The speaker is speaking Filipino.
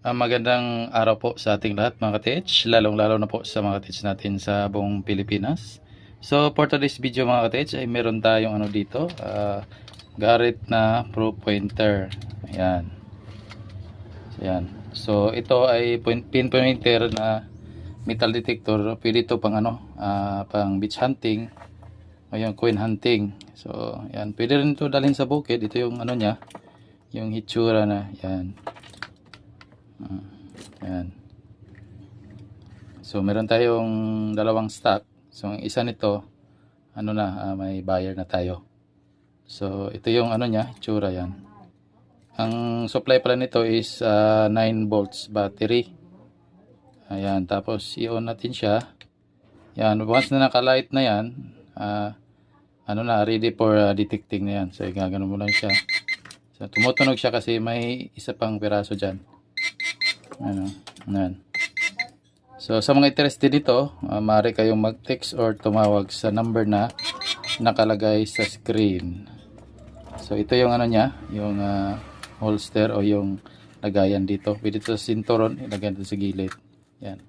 Magandang araw po sa ating lahat mga ka-TH, lalong-lalo na po sa mga ka-TH natin sa buong Pilipinas. So for today's video mga ka-TH ay meron tayong dito, Garrett na Pro Pointer. Ayan. Ayan. So ito ay pin pointer na metal detector. Pwede ito pang pang beach hunting o yung coin hunting. So ayan, pwede rin ito dalhin sa bukid. Ito yung niya, yung hitsura na yan. Ayan. So meron tayong dalawang stock. So ang isa nito may buyer na tayo. So ito yung niya, itsura yan. Ang supply pala nito is 9 volts battery. Ayan, tapos i-on natin siya. Yan, once na naka-light na yan, ready for detecting na yan. So gagano mo lang siya. So tumutunog siya kasi may isa pang piraso diyan. Ayan. So sa mga interested dito, maaari kayong mag-text or tumawag sa number na nakalagay sa screen. So ito yung niya, yung holster o yung lagayan dito. Pwede ito sa sinturon, ilagay dito sa gilid. Yan.